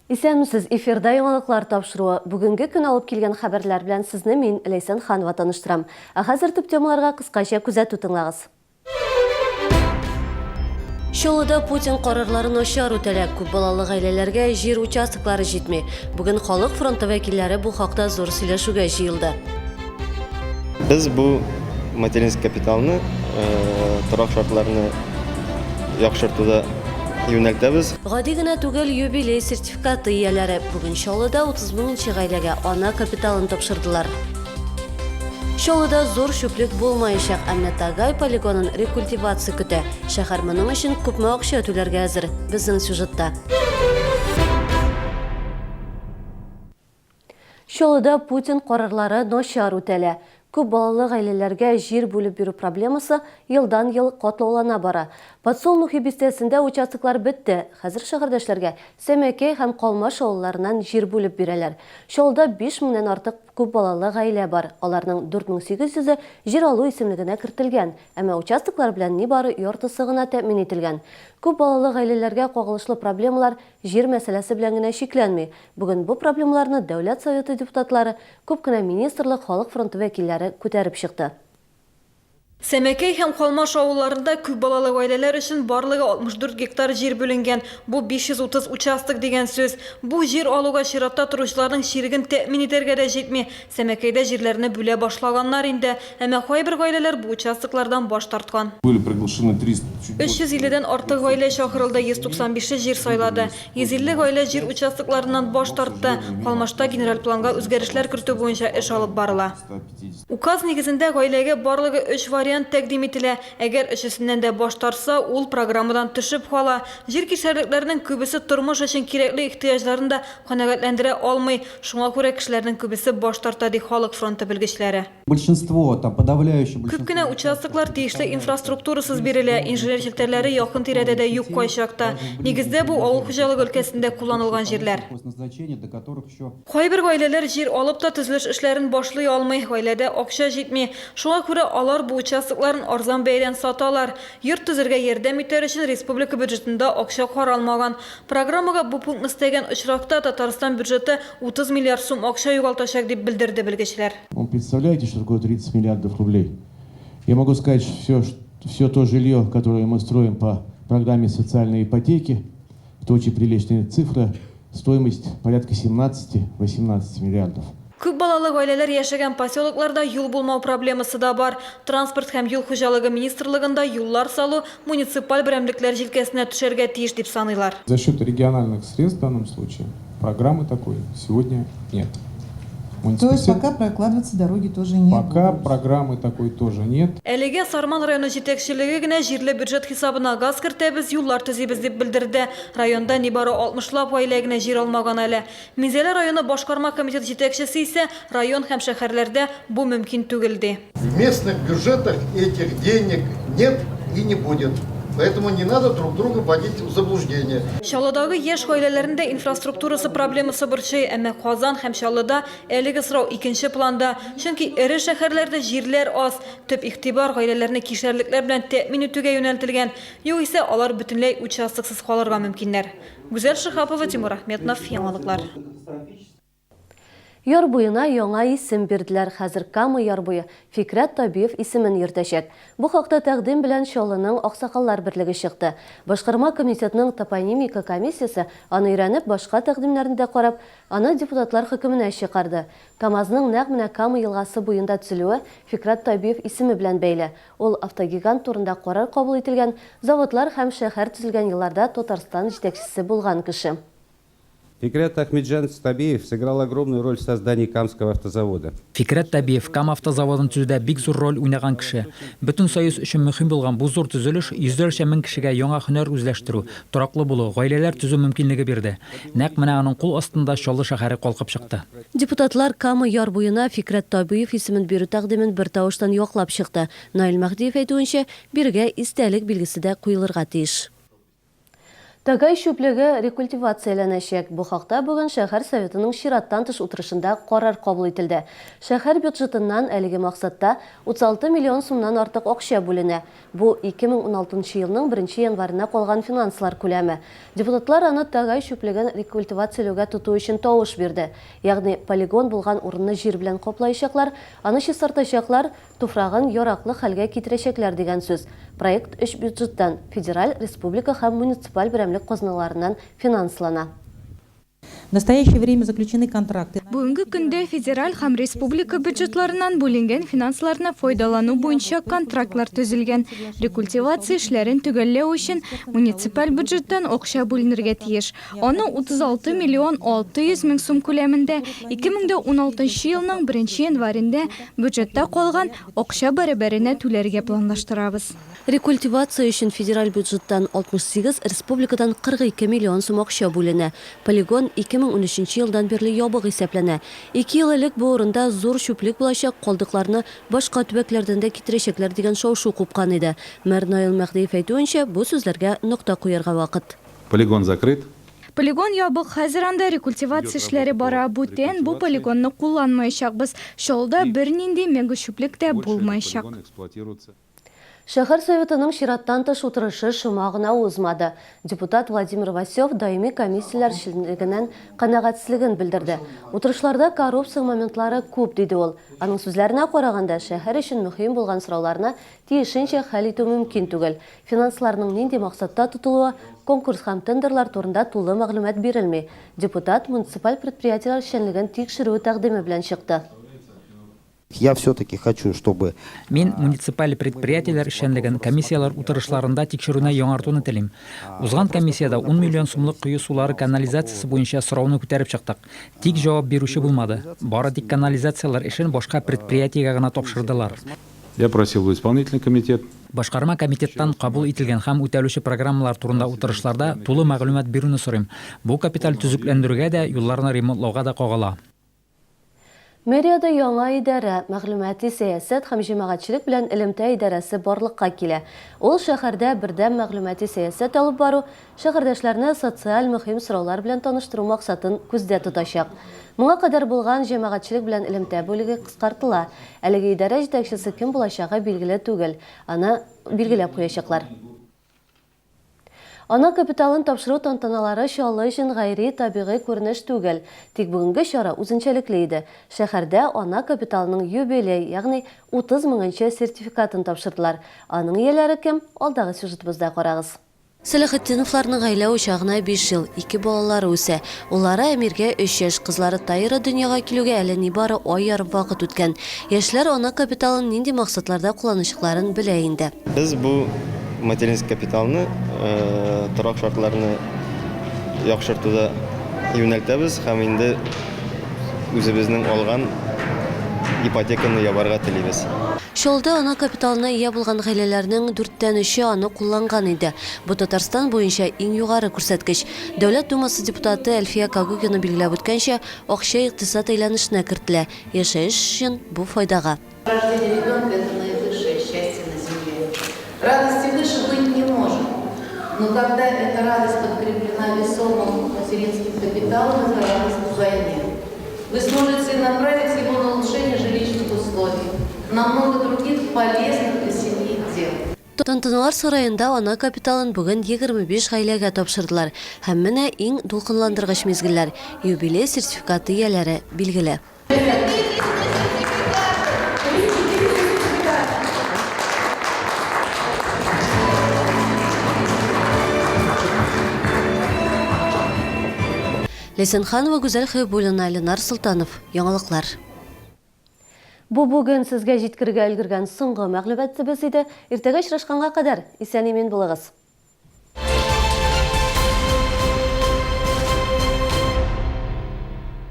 Исәнмесез, эфирда яңалыклар тапшыруы. Бүгенге көн алып килгән хәбәрләр белән сезне мин Ләйсән Ханова таныштырам. Хәзер төп темаларга кыскача күзәтү тыңлагыз. Чолыда Путин карарларын начар үтәлә. Күп балалы гаиләләргә җир участоклары җитми. Бүген халык фронты вәкилләре бу хакта зур сөйләшүгә җыелды. Без бу материнский капиталны торак шартларны яхшыртуда юнәлтәбез. Гади генә түгел, юбилей сертификаты ияләре. Бүген Чаллыда 30 меңнче гаиләгә ана капиталын тапшырдылар. Чаллыда зур чүплек булмаячак, әмма Тагай полигонын рекультивация көтә. Шәһәр моның өчен күпме акча түләргә әзер. Безнең сюжетта. Чаллыда Путин карарлары начар үтәлә. Күп балалы гаиләләргә җир бүлеп бирү проблемасы елдан-ел катлаулана бара. Подсолнухи бистәсендә участоклар бетте. Хәзер шәһәрдәшләргә Сәмәкәй һәм Калмаш авылларыннан җир бүлеп бирәләр. Чаллыда 5 меңнән артык күп балалы гаилә бар. Аларның 4800-е җир алу исемлегенә кертелгән, әмма участоклар белән нибары яртысы гына тәэмин ителгән. Күп балалы гаиләләргә кагылышлы проблемалар җир мәсьәләсе белән генә шикләнми. Бүген бу проблемаларны Дәүләт Советы депутатлары, күп кенә министрлык, халык фронты вәкилләре күтәреп чыкты. Сәмәкәй һәм Калмаш авылларында күп балалы гаиләләр өчен барлыгы 64 гектар җир бүленгән. Бу 530 участок дигән сүз. Бу җир алуга чиратта торучыларның чиреген тәэмин итәргә дә җитми. Сәмәкәйдә җирләрне бүлә башлаганнар инде, әмма кайбер гаиләләр бу участоклардан баш тарткан. 350-дән артык гаилә чакырылды, 195 җир сайлады. 150 гаилә җир участокларыннан баш тартты. Калмашта генераль планга үзгәрешләр кертү буенча эш алып барыла. Указ нигезендә гаиләгә барлыгы 3 вариант тәкъдим ителә. Әгәр өчесеннән дә баш тарса, ул программадан төшеп кала. Җир кишәрлекләренең күбесе тормыш өчен кирәкле ихтыяҗларын да канәгатьләндерә алмый. Шуңа күрә кешеләрнең күбесе баш тарта, ди халык фронты белгечләре. Күп кенә участоклар тиешле инфраструктурасыз бирелә, инженер челтәрләре якын тирәдә дә юк кайчакта. Нигездә бу авыл хуҗалыгы өлкәсендә кулланылган җирләр. Кайбер гаиләләр җир алып та төзелеш эшләрен башлый алмый, гаиләдә акча җитми. Шуңа күрә алар бу участокларын арзан бәядән саталар. Йорт төзергә ярдәм итәр өчен республика бюджетында акча каралмаган. Программага бу пунктны стәгән очракта Татарстан бюджеты 30 миллиард сум акча югалтачак дип белдерде белгечләр. Представляете, что такое 30 миллиардов рублей? Я могу сказать, все то жилье, которое мы строим по программе социальной ипотеки, это очень приличная цифра, стоимость порядка 17-18 миллиардов. Күп балалы гаиләләр яшәгән поселокларда юл булмау проблемасы да бар. Транспорт һәм юл хуҗалыгы министрлыгында юллар салу муниципаль берәмлекләр җилкәсенә төшәргә тиеш дип саныйлар. За счет региональных средств в данном случае программы такой сегодня нет. То есть пока прокладываться дороги тоже нет? Пока программы такой тоже нет. Әлегә Сарман районы җитәкчелеге генә җирле бюджет хисабына газ кертәбез, юллар төзибез дип белдерде. Районда нибары 60лап гаилә генә җир алмаган әле. Мизәлә районы башкарма комитет җитәкчесе исә район һәм шәһәрләрдә бу мөмкин түгел ди. В местных бюджетах этих денег нет и не будет. Поэтому не надо друг друга вводить в заблуждение. Чаллыдагы яшь гаиләләрендә инфраструктурасы проблемасы борчый, әмма Казан һәм Чаллыда әлеге сорау икенче планда. Чөнки эре шәһәрләрдә җирләр аз, төп игътибар гаиләләрне кишәрлекләр белән тәэмин итүгә юнәлтелгән. Югыйсә алар бөтенләй участоксыз калырга мөмкиннәр. Гүзәл Шихапова, Тимур Ахметов, яңалыклар. Яр буена яңа исем бирделәр. Хәзер Кама яр буе Фикрат Табиев исемен йөртәчәк. Бу хакта тәкъдим белән Чаллының Аксакаллар берлеге чыкты. Башкарма комитетының топонимика комиссиясе аны өйрәнеп, башка тәкъдимнәрне дә карап, аны депутатлар хөкеменә чыгарды. КамАЗның нәкъ менә Кама елгасы буенда төзелүе Фикрат Табиев исеме белән бәйле. Ул автогигант турында карар кабул ителгән, заводлар һәм шәһәр төзелгән елларда Татарстан җитәкчесе булган кеше. Фикрат Ахмеджан Табиев сыграл огромную роль в создании Камского автозавода. Фикрат Табиев Кам автозаводын төзүдә бик зур роль уйнаган кеше. Бөтен союз өчен мөһим булган бу зур төзелеш йөзләрчә мең кешегә яңа һөнәр үзләштерү, тораклы булу, гаиләләр төзү мөмкинлеге бирде. Нәкъ менә аның кул астында Чаллы шәһәре калкып чыкты. Депутатлар Кама яр буена Фикрат Табиев исемен бирү тәкъдимен бер тавыштан яклап чыкты. Наил Мәхдиев әйтүенчә, биргә истәлек билгесе дә куелырга тиеш. Тагай шөплеге рекультивацияләнәчәк. Бу хакта бүген шәһәр советының чираттан тыш утырышында карар кабул ителде. Шәһәр бюджетыннан әлеге максатта 36 миллион сумнан артык акча бүленә. Бу 2016 елның 1 январына калган финанслар күләме. Депутатлар аны тагай шөплеген рекультивацияләүгә тоту өчен тавыш бирде. Ягъни полигон булган урынны җир белән каплаячаклар, аны чистартачаклар, туфрагын яраклы хәлгә китерәчәкләр дигән сүз. Проект 3 бюджеттан, федераль, республика һәм муниципаль берәмлек казналарыннан финанслана. В настоящее время заключены контракты. Бүгінгі күнде федераль һәм республика бюджетларынан бүленгән финансларны файдалану буенча контрактлар төзелгән. Рекультивация эшләрен төгәлләү өчен муниципаль бюджеттан акча бүленергә тиеш. Аны 36 миллион 600 мең сум күләмендә 2016 елның 1 январында бюджетта калган акча бәрабәренә түләргә планлаштырабыз. Рекультивация өчен федераль бюджеттан 68, республикадан 42 миллион сум акча бүленә. Полигон 2013 елдан бирле ябык исәпләнә. 2 ел элек бу урында зур чүплек булачак, калдыкларны башка төбәкләрдән дә китерәчәкләр дигән шау-шу купкан иде. Мэр Наил Мәхдиев әйтүенчә, бу сүзләргә нокта куярга вакыт. Полигон закрыт. Полигон ябык, хәзер анда рекультивация эшләре бара. Бүтән бу полигонны кулланмаячакбыз. Шолда бернинди мегачүплек тә булмаячак. Шәһәр советының чираттан тыш утырышы шомагына узмады. Депутат Владимир Васев даими комиссияләр эшчәнлегеннән канәгатьсезлеген белдерде. Утырышларда коррупция моментлары күп диде ул. Аның сүзләренә караганда, шәһәр өчен мөһим булган сорауларны тиешенчә хәл итү мөмкин түгел. Финансларның нинди максатта тотылуы, конкурс һәм тендерлар турында тулы мәгълүмат бирелми. Депутат муниципаль предприятиеләр эшчәнлеген тикшерү тәкъдиме белән чыкты. Я все-таки хочу, чтобы... Мин муниципаль предприятиеләр эшчәнлеген комиссиялар утырышларында тикшерүне яңартуны телим. Узган комиссияда 10 миллион сумлык кую сулары канализациясы буенча сорауны күтәреп чыктык. Тик җавап бирүче булмады. Бары тик канализациялар эшен башка предприятиегә гына тапшырдылар. Я просил в исполнительный комитет. Башкарма комитеттан кабул ителгән һәм үтәлүче программалар турында утырышларда тулы мәгълүмат бирүне сорыйм. Бу капиталь төзекләндерүгә дә, юлларны ремонтлауга да кагыла. Мэрияда яңа идарә, мәгълүмати сәясәт һәм җәмәгатьчелек белән элемтә идарәсе барлыкка килә. Ул шәһәрдә бердәм мәгълүмати сәясәт алып бару, шәһәрдәшләрне социаль мөһим сораулар белән таныштыру максатын күздә тотачак. Моңа кадәр булган җәмәгатьчелек белән элемтә бүлеге кыскартыла. Әлеге идарә җитәкчесе кем булачагы билгеле түгел. Аны билгеләп куячаклар. Ана капиталын тапшыру тантаналары чаллы өчен гайри табигый күренеш түгел. Тик бүгенге чара үзенчәлекле иде. Шәһәрдә ана капиталының юбилей, ягъни 30 меңнче сертификатын тапшырдылар. Аның ияләре кем? Алдагы сюжетыбызда карагыз. Сәләхетдиновларның гаилә учагына 5 ел, 2 балалары үсә. Уллары Әмиргә 3 яшь, кызлары Таира дөньяга килүгә әле нибары ай ярым вакыт үткән. Яшьләр ана капиталын нинди максатларда кулланучыларын белә инде. Без бу материнский капиталны торак шартларны яхшыртуда юнәлтәбез һәм инде үзебезнең алган ипотеканы ябарга телибез. Шолда ана капиталына ия булган гаиләләрнең 4тән 3-е аны кулланган иде. Бу Татарстан буенча иң югары күрсәткеч. Дәүләт думасы депутаты Әлфия Кагугина билгеләп үткәнчә, акча икътисад әйләнешенә кертелә. Яшәеш өчен бу файдага. Рождение ребенка – это наивысшее счастье на земле. Радости выше быть не может. Но когда эта радость подкреплена весомым материнским капиталом, это радость вдвойне. Вы сможете направить его на улучшение жилищных условий, на много других полезных для семьи дел. Тантаналар сарайында ана капиталын бүген 25 гаиләгә тапшырдылар. Һәм менә иң дулкынландыргыч мизгелләр – юбилей сертификаты ияләре билгеле. Лесенханова, Гүзәл Хәйбуллина, Ленар Султанов. Яңалыклар. Бу бүген сезгә җиткергә өлгергән соңгы мәгълүмат иде. Иртәгә очрашканга кадәр исән-имин булыгыз.